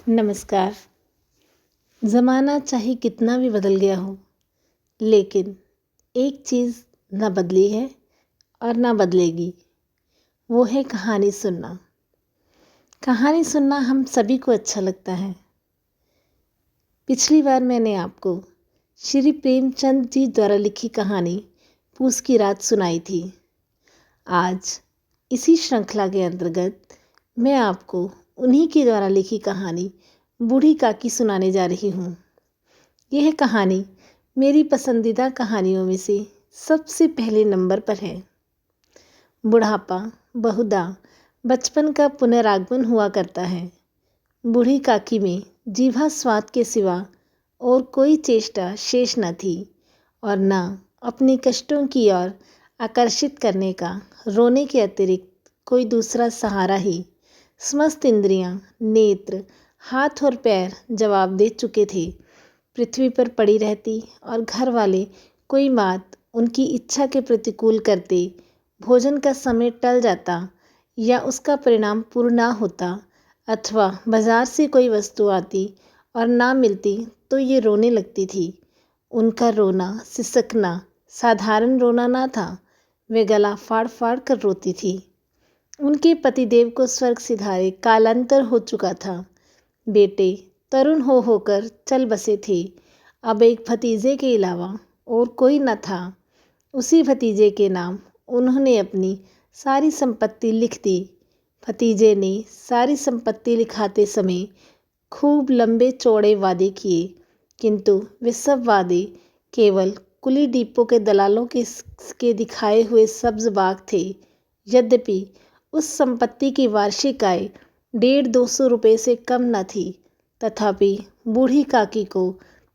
नमस्कार। ज़माना चाहे कितना भी बदल गया हो, लेकिन एक चीज़ ना बदली है और ना बदलेगी, वो है कहानी सुनना। कहानी सुनना हम सभी को अच्छा लगता है। पिछली बार मैंने आपको श्री प्रेमचंद जी द्वारा लिखी कहानी पूस की रात सुनाई थी। आज इसी श्रृंखला के अंतर्गत मैं आपको उन्हीं के द्वारा लिखी कहानी बूढ़ी काकी सुनाने जा रही हूँ। यह कहानी मेरी पसंदीदा कहानियों में से सबसे पहले नंबर पर है। बुढ़ापा बहुधा बचपन का पुनरागमन हुआ करता है। बूढ़ी काकी में जीभा स्वाद के सिवा और कोई चेष्टा शेष न थी और न अपने कष्टों की ओर आकर्षित करने का रोने के अतिरिक्त कोई दूसरा सहारा ही। समस्त इंद्रियां, नेत्र, हाथ और पैर जवाब दे चुके थे। पृथ्वी पर पड़ी रहती और घर वाले कोई बात उनकी इच्छा के प्रतिकूल करते, भोजन का समय टल जाता या उसका परिणाम पूर्ण ना होता, अथवा बाजार से कोई वस्तु आती और ना मिलती तो ये रोने लगती थी। उनका रोना सिसकना साधारण रोना ना था, वे गला फाड़ फाड़ कर रोती थी। उनके पतिदेव को स्वर्ग सिधारे कालांतर हो चुका था। बेटे तरुण होकर चल बसे थे। अब एक भतीजे के अलावा और कोई न था। उसी भतीजे के नाम उन्होंने अपनी सारी संपत्ति लिख दी। भतीजे ने सारी संपत्ति लिखाते समय खूब लंबे चौड़े वादे किए, किंतु वे सब वादे केवल कुली डिपो के दलालों के दिखाए हुए सब्ज बाग थे। यद्यपि उस संपत्ति की वार्षिक आय 150-200 रुपये से कम न थी, तथापि बूढ़ी काकी को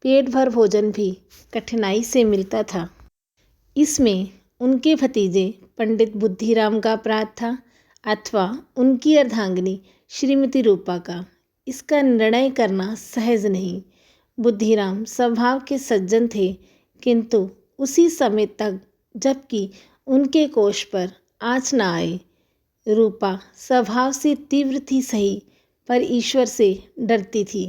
पेट भर भोजन भी कठिनाई से मिलता था। इसमें उनके भतीजे पंडित बुद्धिराम का अपराध था अथवा उनकी अर्धांगिनी श्रीमती रूपा का, इसका निर्णय करना सहज नहीं। बुद्धिराम स्वभाव के सज्जन थे, किंतु उसी समय तक जबकि उनके कोष पर आँच न आए। रूपा स्वभाव से तीव्र थी सही, पर ईश्वर से डरती थी।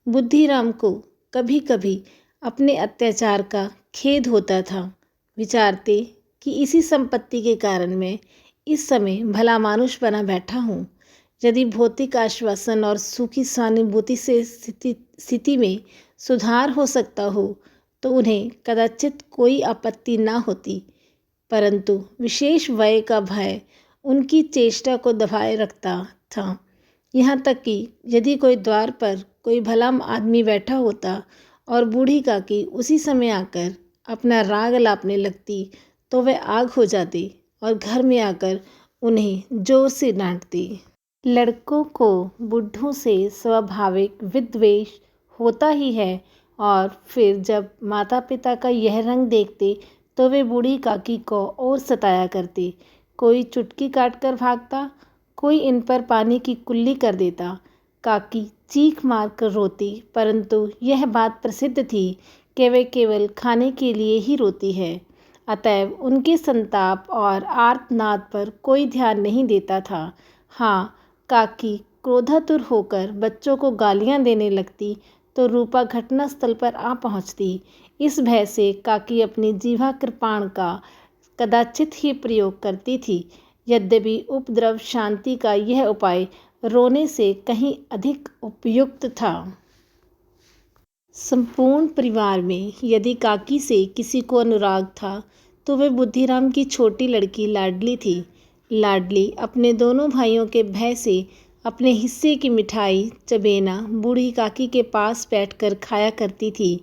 बुद्धिराम को कभी कभी अपने अत्याचार का खेद होता था। विचारते कि इसी संपत्ति के कारण मैं इस समय भला मानुष बना बैठा हूँ। यदि भौतिक आश्वासन और सुखी सहानुभूति से स्थिति में सुधार हो सकता हो तो उन्हें कदाचित कोई आपत्ति ना होती, परंतु विशेष व्यय का भय उनकी चेष्टा को दबाए रखता था। यहाँ तक कि यदि कोई द्वार पर कोई भला आदमी बैठा होता और बूढ़ी काकी उसी समय आकर अपना राग लापने लगती तो वह आग हो जाती और घर में आकर उन्हें जोर से डांटती। लड़कों को बुढ़ों से स्वाभाविक विद्वेष होता ही है, और फिर जब माता पिता का यह रंग देखते तो वे बूढ़ी काकी को और सताया करते। कोई चुटकी काट कर भागता, कोई इन पर पानी की कुल्ली कर देता। काकी चीख मार कर रोती, परंतु यह बात प्रसिद्ध थी कि वे केवल खाने के लिए ही रोती है, अतएव उनके संताप और आर्तनाद पर कोई ध्यान नहीं देता था। हाँ, काकी क्रोधातुर होकर बच्चों को गालियाँ देने लगती तो रूपा घटनास्थल पर आ पहुँचती। इस भय से काकी अपनी जीवा कृपाण का कदाचित ही प्रयोग करती थी। यद्यपि उपद्रव शांति का यह उपाय रोने से कहीं अधिक उपयुक्त था। संपूर्ण परिवार में यदि काकी से किसी को अनुराग था तो वह बुद्धिराम की छोटी लड़की लाडली थी। लाडली अपने दोनों भाइयों के भय से अपने हिस्से की मिठाई चबेना बूढ़ी काकी के पास बैठकर खाया करती थी।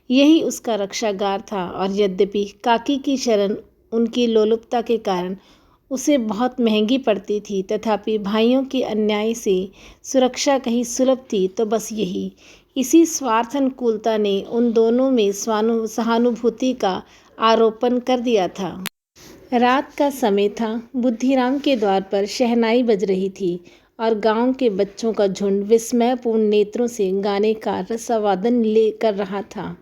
यही उसका रक्षागार था, और यद्यपि काकी की शरण उनकी लोलुपता के कारण उसे बहुत महंगी पड़ती थी, तथापि भाइयों के अन्याय से सुरक्षा कहीं सुलभ थी तो बस यही। इसी स्वार्थ अनुकूलता ने उन दोनों में सहानुभूति का आरोपण कर दिया था। रात का समय था। बुद्धिराम के द्वार पर शहनाई बज रही थी और गांव के बच्चों का झुंड विस्मयपूर्ण नेत्रों से गाने का रसावादन ले कर रहा था।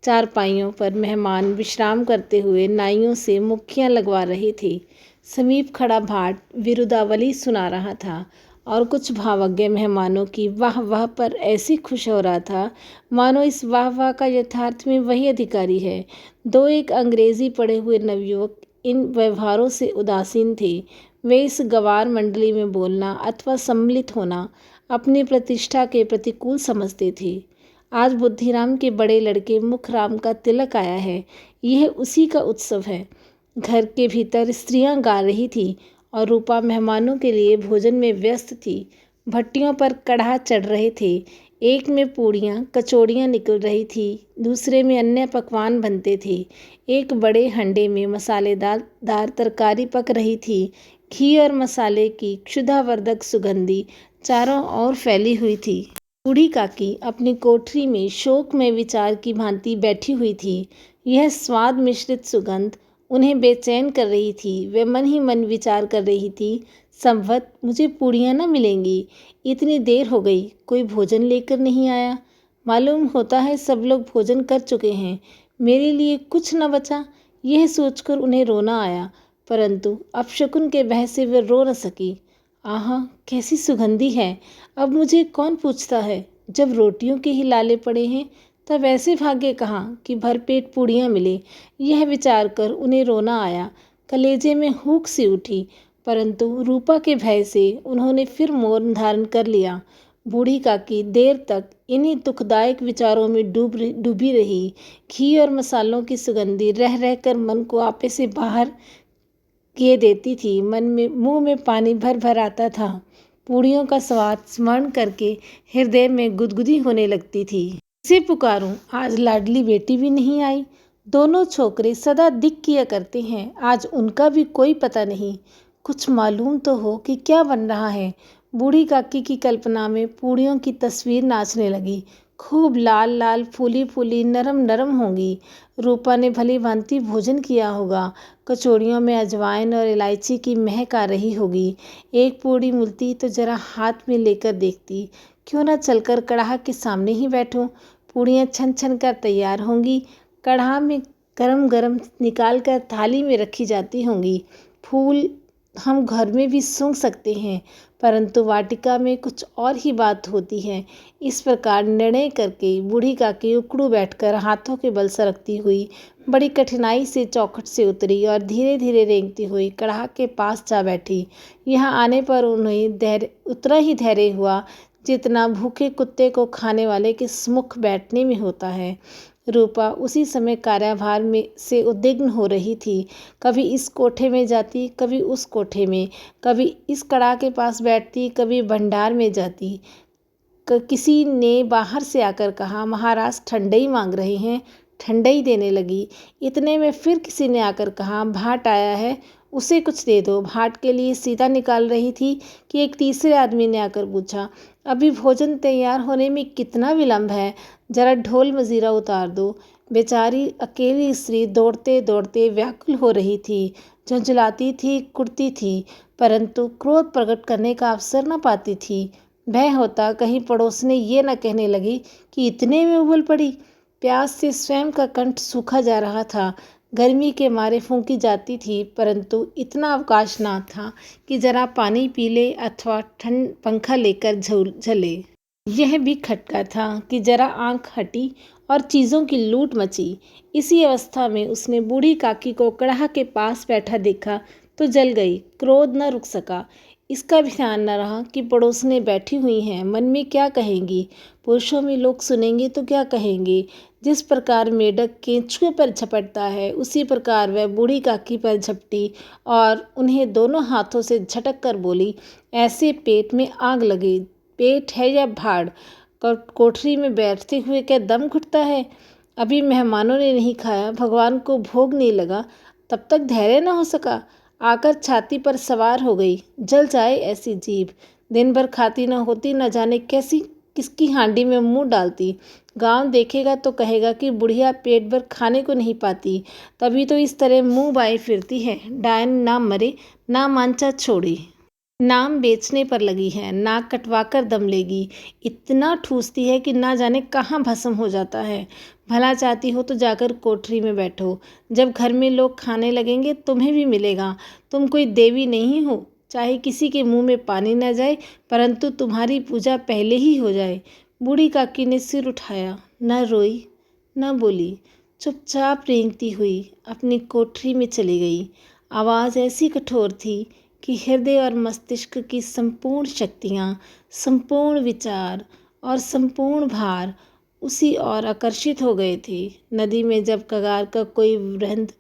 चारपाइयों पर मेहमान विश्राम करते हुए नाइयों से मुक्कियाँ लगवा रहे थे। समीप खड़ा भाट विरुदावली सुना रहा था और कुछ भावज्ञ मेहमानों की वाह वाह पर ऐसी खुश हो रहा था मानो इस वाह वाह का यथार्थ में वही अधिकारी है। दो एक अंग्रेजी पढ़े हुए नवयुवक इन व्यवहारों से उदासीन थे। वे इस गवार मंडली में बोलना अथवा सम्मिलित होना अपनी प्रतिष्ठा के प्रतिकूल समझते थे। आज बुद्धिराम के बड़े लड़के मुखराम का तिलक आया है, यह उसी का उत्सव है। घर के भीतर स्त्रियां गा रही थी और रूपा मेहमानों के लिए भोजन में व्यस्त थी। भट्टियों पर कढ़ा चढ़ रहे थे। एक में पूड़ियाँ कचौड़ियाँ निकल रही थी, दूसरे में अन्य पकवान बनते थे। एक बड़े हंडे में मसालेदार तरकारी पक रही थी। घी और मसाले की क्षुधावर्धक सुगंधी चारों ओर फैली हुई थी। बूढ़ी काकी अपनी कोठरी में शोक में विचार की भांति बैठी हुई थी। यह स्वाद मिश्रित सुगंध उन्हें बेचैन कर रही थी। वे मन ही मन विचार कर रही थी, संवत मुझे पूड़ियाँ न मिलेंगी। इतनी देर हो गई, कोई भोजन लेकर नहीं आया। मालूम होता है सब लोग भोजन कर चुके हैं, मेरे लिए कुछ न बचा। यह सोचकर उन्हें रोना आया, परंतु अपशकुन के भय से वे रो न सकी। आहा, कैसी सुगंधी है, अब मुझे कौन पूछता है। जब रोटियों के ही लाले पड़े हैं तब ऐसे भाग्य कहाँ कि भरपेट पूड़ियाँ मिले। यह विचार कर उन्हें रोना आया। कलेजे में हुक सी उठी, परंतु रूपा के भय से उन्होंने फिर मौन धारण कर लिया। बूढ़ी काकी देर तक इन्हीं दुखदायक विचारों में डूबी रही। घी और मसालों की सुगंधी रह रह कर मन को आपे से बाहर किए देती थी। मुंह में पानी भर भर आता था। पूड़ियों का स्वाद स्मरण करके हृदय में गुदगुदी होने लगती थी। इसे पुकारूं, आज लाडली बेटी भी नहीं आई। दोनों छोकरे सदा दिक किया करते हैं, आज उनका भी कोई पता नहीं। कुछ मालूम तो हो कि क्या बन रहा है। बूढ़ी काकी की कल्पना में पूड़ियों की तस्वीर नाचने लगी। खूब लाल लाल फूली फूली नरम नरम होंगी। रूपा ने भली भांति भोजन किया होगा। कचौड़ियों में अजवाइन और इलायची की महक आ रही होगी। एक पूड़ी मिलती तो जरा हाथ में लेकर देखती। क्यों न चलकर कढ़ा के सामने ही बैठूं। पूड़ियाँ छन छन कर तैयार होंगी। कढ़ा में गरम गरम निकाल कर थाली में रखी जाती होंगी। फूल हम घर में भी सूंघ सकते हैं, परंतु वाटिका में कुछ और ही बात होती है। इस प्रकार निर्णय करके बूढ़ी काकी उकड़ू बैठकर हाथों के बल सरकती हुई बड़ी कठिनाई से चौखट से उतरी और धीरे धीरे रेंगती हुई कढ़ा के पास जा बैठी। यहाँ आने पर उन्हें उतना ही धैर्य हुआ जितना भूखे कुत्ते को खाने वाले के सम्मुख बैठने में होता है। रूपा उसी समय कार्यभार में से उद्विग्न हो रही थी। कभी इस कोठे में जाती, कभी उस कोठे में, कभी इस कड़ा के पास बैठती, कभी भंडार में जाती। किसी ने बाहर से आकर कहा, महाराज ठंडई मांग रहे हैं। ठंडई देने लगी। इतने में फिर किसी ने आकर कहा, भाट आया है, उसे कुछ दे दो। भाट के लिए सीधा निकाल रही थी कि एक तीसरे आदमी ने आकर पूछा, अभी भोजन तैयार होने में कितना विलंब है, जरा ढोल मजीरा उतार दो। बेचारी अकेली स्त्री दौड़ते दौड़ते व्याकुल हो रही थी, झुंझलाती थी, कुड़ती थी, परंतु क्रोध प्रकट करने का अवसर न पाती थी। भय होता कहीं पड़ोसने ये न कहने लगी कि इतने में उबल पड़ी। प्यास से स्वयं का कंठ सूखा जा रहा था। गर्मी के मारे फूंकी जाती थी, परंतु इतना अवकाश ना था कि जरा पानी पी ले अथवा ठंड पंखा लेकर झले। यह भी खटका था कि जरा आंख हटी और चीज़ों की लूट मची। इसी अवस्था में उसने बूढ़ी काकी को कड़ाह के पास बैठा देखा तो जल गई। क्रोध न रुक सका। इसका भी ध्यान न रहा कि पड़ोसने बैठी हुई हैं, मन में क्या कहेंगी। पुरुषों में लोग सुनेंगे तो क्या कहेंगे। जिस प्रकार मेढक केंचुए पर झपटता है, उसी प्रकार वह बूढ़ी काकी पर झपटी और उन्हें दोनों हाथों से झटक कर बोली, ऐसे पेट में आग लगे। पेट है या भाड़, कोठरी में बैठते हुए क्या दम घुटता है। अभी मेहमानों ने नहीं खाया, भगवान को भोग नहीं लगा, तब तक धैर्य न हो सका। आकर छाती पर सवार हो गई। जल जाए ऐसी जीभ, दिन भर खाती न होती, न जाने कैसी किसकी हांडी में मुंह डालती। गांव देखेगा तो कहेगा कि बुढ़िया पेट भर खाने को नहीं पाती, तभी तो इस तरह मुंह बाए फिरती है। डायन ना मरे ना मांचा छोड़े, नाम बेचने पर लगी है, नाक कटवा कर दम लेगी। इतना ठूसती है कि ना जाने कहाँ भस्म हो जाता है। भला चाहती हो तो जाकर कोठरी में बैठो, जब घर में लोग खाने लगेंगे तुम्हें भी मिलेगा। तुम कोई देवी नहीं हो चाहे किसी के मुंह में पानी न जाए, परंतु तुम्हारी पूजा पहले ही हो जाए। बूढ़ी काकी ने सिर उठाया, न रोई न बोली, चुपचाप रेंगती हुई अपनी कोठरी में चली गई। आवाज़ ऐसी कठोर थी कि हृदय और मस्तिष्क की संपूर्ण शक्तियाँ, संपूर्ण विचार और संपूर्ण भार उसी ओर आकर्षित हो गए थे। नदी में जब कगार का कोई वृहद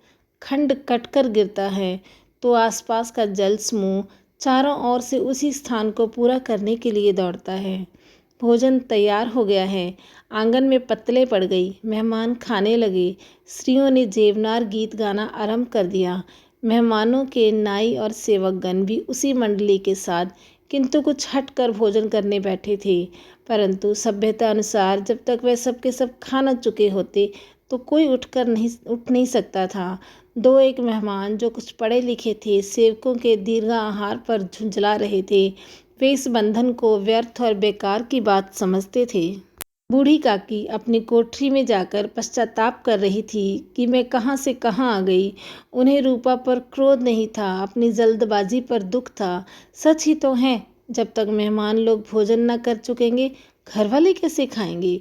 खंड कटकर गिरता है तो आसपास का जल समूह चारों ओर से उसी स्थान को पूरा करने के लिए दौड़ता है। भोजन तैयार हो गया है। आंगन में पत्तलें पड़ गई। मेहमान खाने लगे। स्त्रियों ने जेवनार गीत गाना आरंभ कर दिया। मेहमानों के नाई और सेवकगण भी उसी मंडली के साथ किंतु कुछ हट कर भोजन करने बैठे थे। परंतु सभ्यता अनुसार जब तक वे सब के सब खा न चुके होते तो कोई उठ नहीं सकता था। दो एक मेहमान जो कुछ पढ़े लिखे थे, सेवकों के दीर्घ आहार पर झुंझला रहे थे। वे इस बंधन को व्यर्थ और बेकार की बात समझते थे। बूढ़ी काकी अपनी कोठरी में जाकर पश्चाताप कर रही थी कि मैं कहाँ से कहाँ आ गई। उन्हें रूपा पर क्रोध नहीं था, अपनी जल्दबाजी पर दुख था। सच ही तो है, जब तक मेहमान लोग भोजन न कर चुकेंगे घर वाले कैसे खाएंगे।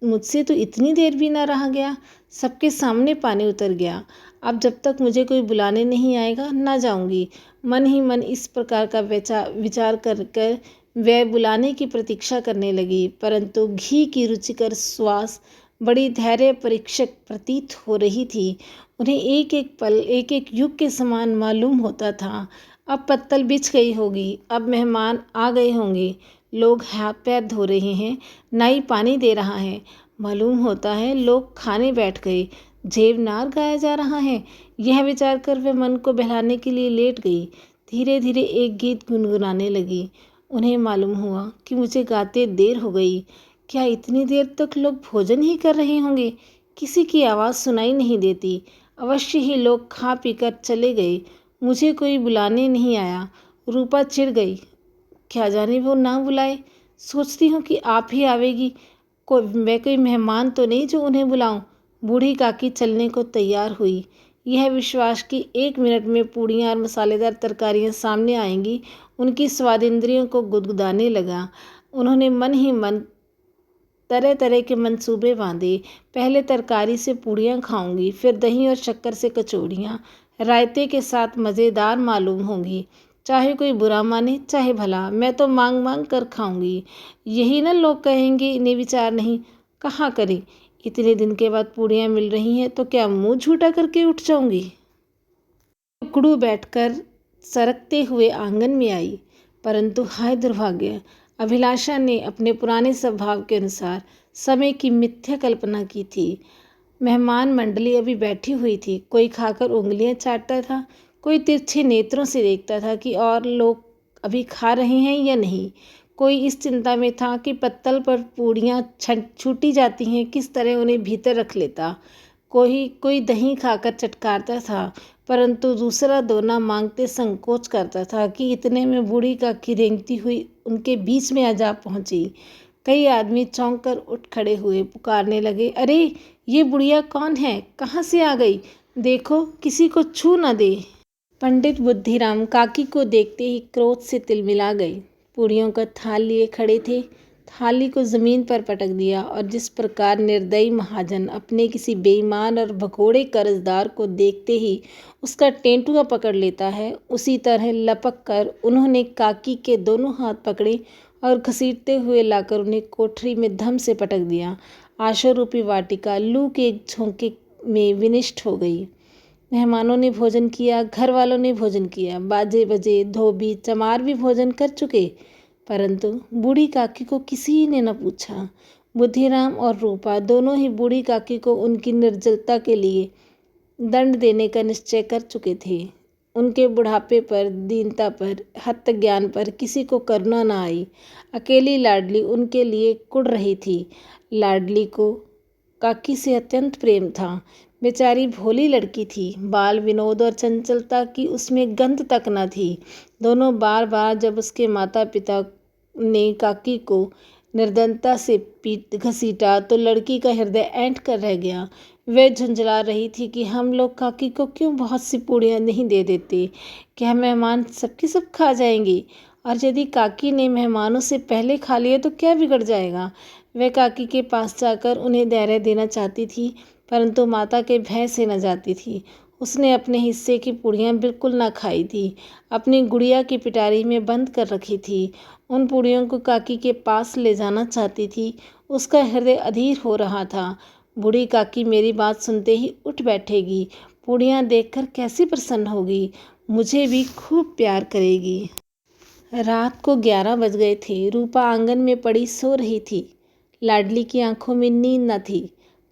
मुझसे तो इतनी देर भी ना रहा गया। सबके सामने पानी उतर गया। अब जब तक मुझे कोई बुलाने नहीं आएगा ना जाऊंगी। मन ही मन इस प्रकार का विचार कर कर वह बुलाने की प्रतीक्षा करने लगी, परंतु घी की रुचिकर श्वास बड़ी धैर्य परीक्षक प्रतीत हो रही थी। उन्हें एक एक पल एक एक युग के समान मालूम होता था। अब पत्तल बिछ गई होगी, अब मेहमान आ गए होंगे, लोग हाथ पैर धो रहे हैं, नाई पानी दे रहा है, मालूम होता है लोग खाने बैठ गए, जेवनार गाया जा रहा है। यह विचार कर वह मन को बहलाने के लिए लेट गई। धीरे धीरे एक गीत गुनगुनाने लगी। उन्हें मालूम हुआ कि मुझे गाते देर हो गई। क्या इतनी देर तक लोग भोजन ही कर रहे होंगे? किसी की आवाज़ सुनाई नहीं देती। अवश्य ही लोग खा पीकर चले गए, मुझे कोई बुलाने नहीं आया। रूपा चिढ़ गई, क्या जाने वो ना बुलाए। सोचती हूँ कि आप ही आवेगी। मैं कोई मेहमान तो नहीं जो उन्हें बुलाऊं। बूढ़ी काकी चलने को तैयार हुई। यह विश्वास कि 1 मिनट में पूड़ियाँ और मसालेदार तरकारियाँ सामने आएंगी उनकी स्वादेंद्रियों को गुदगुदाने लगा। उन्होंने मन ही मन तरह तरह के मंसूबे बांधे। पहले तरकारी से पूड़ियाँ खाऊंगी, फिर दही और शक्कर से कचौड़ियाँ रायते के साथ मज़ेदार मालूम होंगी। चाहे कोई बुरा माने चाहे भला, मैं तो मांग मांग कर खाऊंगी। यही ना लोग कहेंगे इन्हें विचार नहीं। कहाँ करें, इतने दिन के बाद पूड़ियाँ मिल रही हैं तो क्या मुंह झूठा करके उठ जाऊंगी। टुकड़ू बैठकर सरकते हुए आंगन में आई, परंतु हाय दुर्भाग्य, अभिलाषा ने अपने पुराने स्वभाव के अनुसार समय की मिथ्या कल्पना की थी। मेहमान मंडली अभी बैठी हुई थी। कोई खाकर उंगलियां चाटता था, कोई तिरछे नेत्रों से देखता था कि और लोग अभी खा रहे हैं या नहीं। कोई इस चिंता में था कि पत्तल पर पूड़ियाँ छूटी जाती हैं, किस तरह उन्हें भीतर रख लेता। कोई दही खाकर चटकारता था, परंतु दूसरा दोना मांगते संकोच करता था कि इतने में बूढ़ी काकी रेंगती हुई उनके बीच में आ जा पहुंची। कई आदमी चौंक कर उठ खड़े हुए, पुकारने लगे, अरे ये बुढ़िया कौन है, कहाँ से आ गई, देखो किसी को छू न दे। पंडित बुद्धिराम काकी को देखते ही क्रोध से तिलमिला गए। पूड़ियों का थाल लिए खड़े थे। थाली को जमीन पर पटक दिया और जिस प्रकार निर्दयी महाजन अपने किसी बेईमान और भगोड़े कर्जदार को देखते ही उसका टेंटुआ पकड़ लेता है, उसी तरह लपक कर उन्होंने काकी के दोनों हाथ पकड़े और घसीटते हुए लाकर उन्हें कोठरी में धम से पटक दिया। आशा रूपी वाटिका लू के एक झोंके में विनिष्ट हो गई। मेहमानों ने भोजन किया, घर वालों ने भोजन किया, बाजे बजे, धोबी चमार भी भोजन कर चुके, परंतु बूढ़ी काकी को किसी ने न पूछा। बुद्धिराम और रूपा दोनों ही बूढ़ी काकी को उनकी निर्जलता के लिए दंड देने का निश्चय कर चुके थे। उनके बुढ़ापे पर, दीनता पर, हत ज्ञान पर किसी को करुणा न आई। अकेली लाडली उनके लिए कुढ़ रही थी। लाडली को काकी से अत्यंत प्रेम था। बेचारी भोली लड़की थी, बाल विनोद और चंचलता की उसमें गंध तक न थी। दोनों बार बार जब उसके माता पिता ने काकी को निर्धनता से पीट घसीटा तो लड़की का हृदय ऐंठ कर रह गया। वह झुंझला रही थी कि हम लोग काकी को क्यों बहुत सी पूड़ियाँ नहीं दे देते। क्या मेहमान सबकी सब खा जाएंगी? और यदि काकी ने मेहमानों से पहले खा लिए तो क्या बिगड़ जाएगा? वह काकी के पास जाकर उन्हें धैर्य देना चाहती थी, परंतु माता के भय से न जाती थी। उसने अपने हिस्से की पूड़ियाँ बिल्कुल ना खाई थी, अपनी गुड़िया की पिटारी में बंद कर रखी थी। उन पूड़ियों को काकी के पास ले जाना चाहती थी। उसका हृदय अधीर हो रहा था। बूढ़ी काकी मेरी बात सुनते ही उठ बैठेगी, पूड़ियाँ देखकर कैसी प्रसन्न होगी, मुझे भी खूब प्यार करेगी। रात को 11 बज गए थे। रूपा आंगन में पड़ी सो रही थी। लाडली की आंखों में नींद न थी।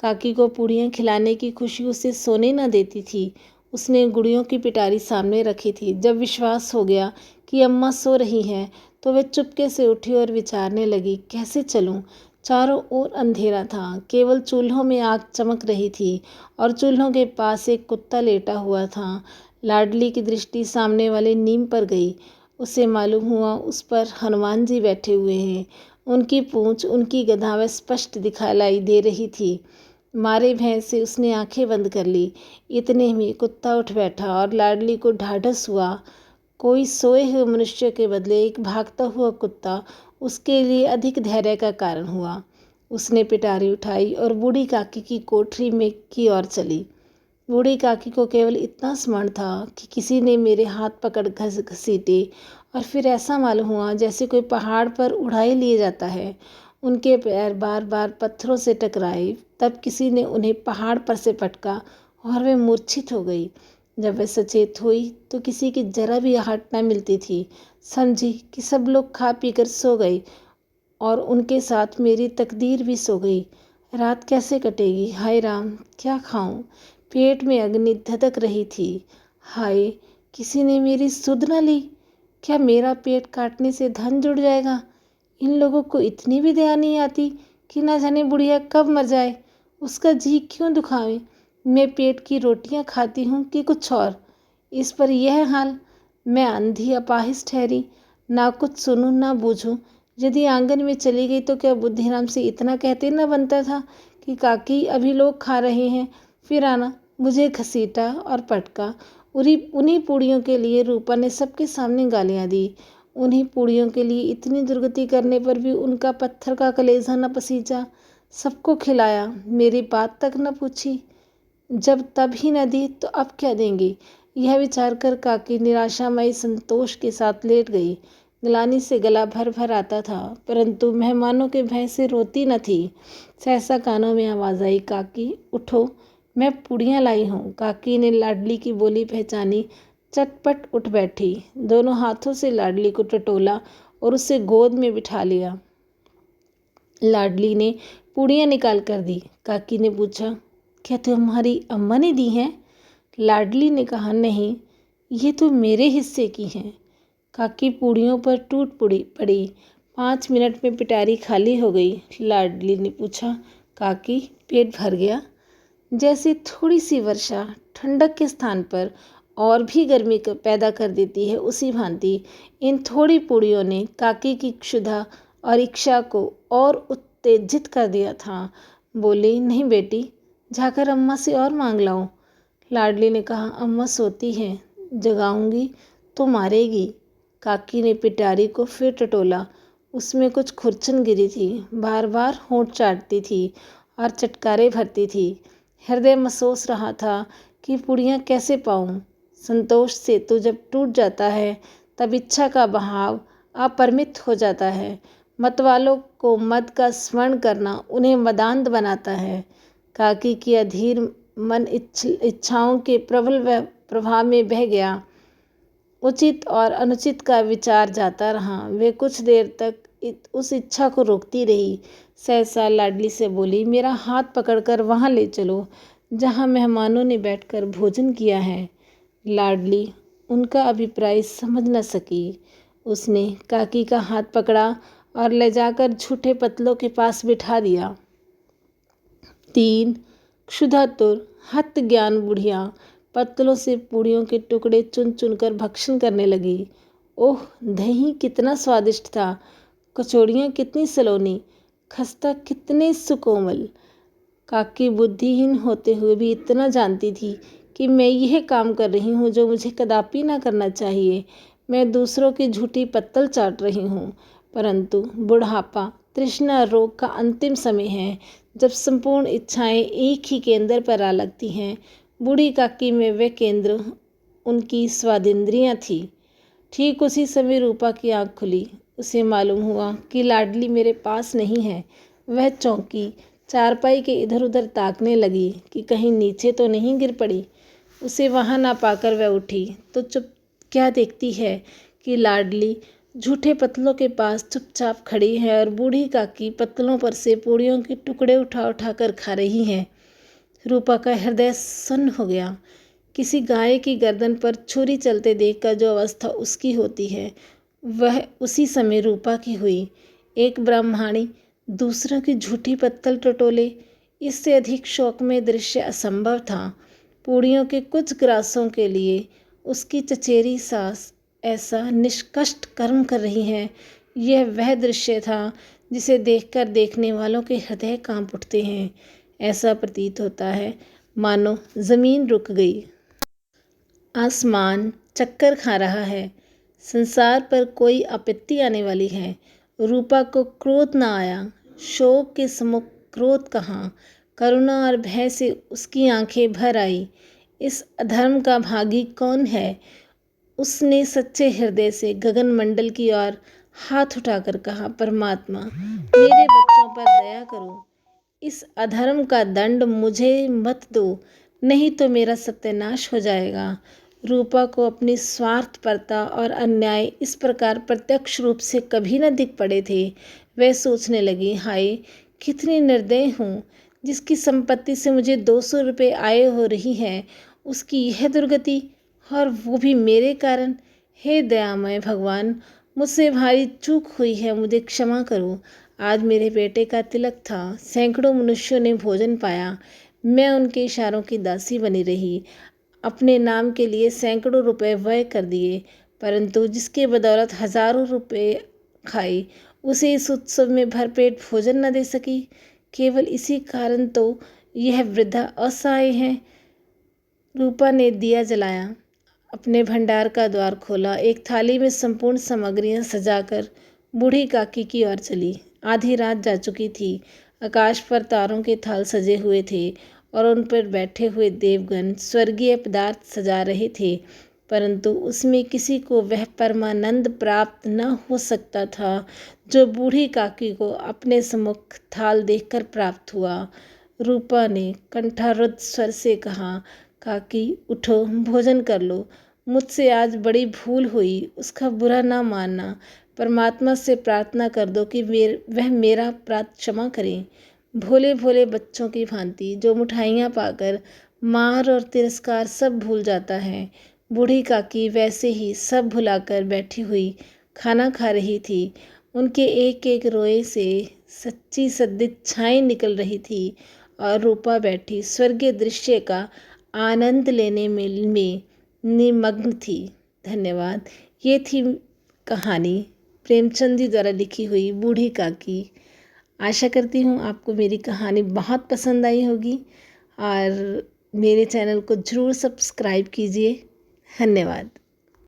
काकी को पूड़ियाँ खिलाने की खुशी उसे सोने न देती थी। उसने गुड़ियों की पिटारी सामने रखी थी। जब विश्वास हो गया कि अम्मा सो रही हैं तो वह चुपके से उठी और विचारने लगी, कैसे चलूं? चारों ओर अंधेरा था, केवल चूल्हों में आग चमक रही थी और चूल्हों के पास एक कुत्ता लेटा हुआ था। लाडली की दृष्टि सामने वाले नीम पर गई। उसे मालूम हुआ उस पर हनुमान जी बैठे हुए हैं। उनकी पूंछ, उनकी गदा वह स्पष्ट दिखाई दे रही थी। मारे भय से उसने आंखें बंद कर ली। इतने में कुत्ता उठ बैठा और लाडली को ढाढ़स हुआ। कोई सोए हुए मनुष्य के बदले एक भागता हुआ कुत्ता उसके लिए अधिक धैर्य का कारण हुआ। उसने पिटारी उठाई और बूढ़ी काकी की कोठरी में की ओर चली। बूढ़ी काकी को केवल इतना स्मरण था कि किसी ने मेरे हाथ पकड़ घसीटे और फिर ऐसा मालूम हुआ जैसे कोई पहाड़ पर उड़ाए लिए जाता है। उनके पैर बार बार पत्थरों से टकराए। तब किसी ने उन्हें पहाड़ पर से पटका और वे मूर्छित हो गई। जब वह सचेत हुई तो किसी की जरा भी आहट न मिलती थी। समझी कि सब लोग खा पी कर सो गए और उनके साथ मेरी तकदीर भी सो गई। रात कैसे कटेगी? हाय राम, क्या खाऊं? पेट में अग्नि धधक रही थी। हाय, किसी ने मेरी सुध न ली। क्या मेरा पेट काटने से धन जुड़ जाएगा? इन लोगों को इतनी भी दया नहीं आती कि ना जाने बुढ़िया कब मर जाए, उसका जी क्यों दुखावे। मैं पेट की रोटियां खाती हूँ कि कुछ और, इस पर यह हाल। मैं अंधी अपाहिज ठहरी, ना कुछ सुनूं ना बूझूं। यदि आंगन में चली गई तो क्या बुद्धिराम से इतना कहते न बनता था कि काकी अभी लोग खा रहे हैं, फिर आना। मुझे घसीटा और पटका। उन्हीं पूड़ियों के लिए रूपा ने सबके सामने गालियां दी। उन्हीं पूड़ियों के लिए इतनी दुर्गति करने पर भी उनका पत्थर का कलेजा न पसीजा। सबको खिलाया, मेरी बात तक न पूछी। जब तब ही न दी तो अब क्या देंगी? यह विचार कर काकी निराशामयी संतोष के साथ लेट गई। ग्लानि से गला भर भर आता था, परंतु मेहमानों के भय से रोती न थी। सहसा कानों में आवाज आई, काकी उठो, मैं पूड़ियाँ लाई हूँ। काकी ने लाडली की बोली पहचानी, चटपट उठ बैठी, दोनों हाथों से लाडली को टटोला और उसे गोद में बिठा लिया। लाडली ने पूड़ियाँ निकाल कर दी। काकी ने पूछा, क्या तुम्हारी अम्मा ने दी हैं? लाडली ने कहा, नहीं, ये तो मेरे हिस्से की हैं। काकी पूड़ियों पर टूट पड़ी। 5 मिनट में पिटारी खाली हो गई। लाडली ने पूछा, काकी पेट भर गया? जैसे थोड़ी सी वर्षा ठंडक के स्थान पर और भी गर्मी पैदा कर देती है, उसी भांति इन थोड़ी पूड़ियों ने काकी की क्षुधा और इच्छा को और उत्तेजित कर दिया था। बोली, नहीं बेटी, जाकर अम्मा से और मांग लाओ। लाडली ने कहा, अम्मा सोती हैं, जगाऊंगी तो मारेगी। काकी ने पिटारी को फिर टटोला। उसमें कुछ खुरचन गिरी थी, बार बार होंठ चाटती थी और चटकारे भरती थी। हृदय महसूस रहा था कि पूड़ियाँ कैसे पाऊँ। संतोष सेतु जब टूट जाता है तब इच्छा का बहाव अपरिमित हो जाता है। मतवालों को मद का स्मरण करना उन्हें मदान्ध बनाता है। काकी की अधीर मन इच्छाओं के प्रबल प्रभाव में बह गया। उचित और अनुचित का विचार जाता रहा। वे कुछ देर तक उस इच्छा को रोकती रही। सहसा लाडली से बोली, मेरा हाथ पकड़कर वहाँ ले चलो जहाँ मेहमानों ने बैठकर भोजन किया है। लाडली उनका अभिप्राय समझ न सकी। उसने काकी का हाथ पकड़ा और ले जाकर झूठे पतलों के पास बिठा दिया। 3 क्षुधातुर हत ज्ञान बुढ़िया पत्तलों से पूड़ियों के टुकड़े चुन चुनकर भक्षण करने लगी। ओह, दही कितना स्वादिष्ट था, कचौड़ियाँ कितनी सलोनी, खस्ता कितने सुकोमल। काकी बुद्धिहीन होते हुए भी इतना जानती थी कि मैं यह काम कर रही हूँ जो मुझे कदापि ना करना चाहिए। मैं दूसरों की झूठी पत्तल चाट रही हूँ। परंतु बुढ़ापा तृष्णा रोग का अंतिम समय है, जब संपूर्ण इच्छाएं एक ही केंद्र पर आ लगती हैं। बूढ़ी काकी में वह केंद्र उनकी स्वादिंद्रियाँ थी। ठीक उसी समय रूपा की आंख खुली। उसे मालूम हुआ कि लाडली मेरे पास नहीं है। वह चौंकी, चारपाई के इधर उधर ताकने लगी कि कहीं नीचे तो नहीं गिर पड़ी। उसे वहाँ ना पाकर वह उठी तो चुप क्या देखती है कि लाडली झूठे पत्तलों के पास चुपचाप खड़ी है और बूढ़ी काकी पत्तलों पर से पूड़ियों के टुकड़े उठा उठा कर खा रही है। रूपा का हृदय सुन्न हो गया। किसी गाय की गर्दन पर छुरी चलते देखकर जो अवस्था उसकी होती है, वह उसी समय रूपा की हुई। एक ब्राह्मणी दूसरों की झूठी पत्तल टटोले, इससे अधिक शोकमय दृश्य असंभव था। पूड़ियों के कुछ ग्रासों के लिए उसकी चचेरी सास ऐसा निष्कष्ट कर्म कर रही है, यह वह दृश्य था जिसे देखकर देखने वालों के हृदय कांप उठते हैं। ऐसा प्रतीत होता है मानो जमीन रुक गई, आसमान चक्कर खा रहा है, संसार पर कोई आपत्ति आने वाली है। रूपा को क्रोध न आया। शोक के सम्मुख क्रोध कहाँ, करुणा और भय से उसकी आंखें भर आई। इस अधर्म का भागी कौन है? उसने सच्चे हृदय से गगन मंडल की ओर हाथ उठाकर कहा, परमात्मा मेरे बच्चों पर दया करो। इस अधर्म का दंड मुझे मत दो, नहीं तो मेरा सत्यानाश हो जाएगा। रूपा को अपनी स्वार्थपरता और अन्याय इस प्रकार प्रत्यक्ष रूप से कभी न दिख पड़े थे। वह सोचने लगी, हाय कितनी निर्दय हूँ। जिसकी संपत्ति से मुझे 200 रुपये आय हो रही है, उसकी यह दुर्गति, और वो भी मेरे कारण। हे दयामय भगवान, मुझसे भारी चूक हुई है, मुझे क्षमा करो। आज मेरे बेटे का तिलक था। सैकड़ों मनुष्यों ने भोजन पाया, मैं उनके इशारों की दासी बनी रही। अपने नाम के लिए सैकड़ों रुपए व्यय कर दिए, परंतु जिसके बदौलत हजारों रुपए खाई, उसे इस उत्सव में भरपेट भोजन न दे सकी। केवल इसी कारण तो यह वृद्धा असहाय है। रूपा ने दिया जलाया, अपने भंडार का द्वार खोला, एक थाली में संपूर्ण सामग्रियां सजाकर बूढ़ी काकी की ओर चली। आधी रात जा चुकी थी। आकाश पर तारों के थाल सजे हुए थे और उन पर बैठे हुए देवगण स्वर्गीय पदार्थ सजा रहे थे, परंतु उसमें किसी को वह परमानंद प्राप्त न हो सकता था जो बूढ़ी काकी को अपने सम्मुख थाल देखकर प्राप्त हुआ। रूपा ने कंठारुद्ध स्वर से कहा, काकी उठो, भोजन कर लो। मुझसे आज बड़ी भूल हुई, उसका बुरा ना मानना। परमात्मा से प्रार्थना कर दो कि वह मेरा अपराध क्षमा करें। भोले भोले बच्चों की भांति जो मिठाइयाँ पाकर मार और तिरस्कार सब भूल जाता है, बूढ़ी काकी वैसे ही सब भुलाकर बैठी हुई खाना खा रही थी। उनके एक एक रोए से सच्ची सदिच्छाएं निकल रही थी और रूपा बैठी स्वर्गीय दृश्य का आनंद लेने में निमग्न थी। धन्यवाद। ये थी कहानी प्रेमचंद जी द्वारा लिखी हुई बूढ़ी काकी। आशा करती हूँ आपको मेरी कहानी बहुत पसंद आई होगी और मेरे चैनल को ज़रूर सब्सक्राइब कीजिए। धन्यवाद।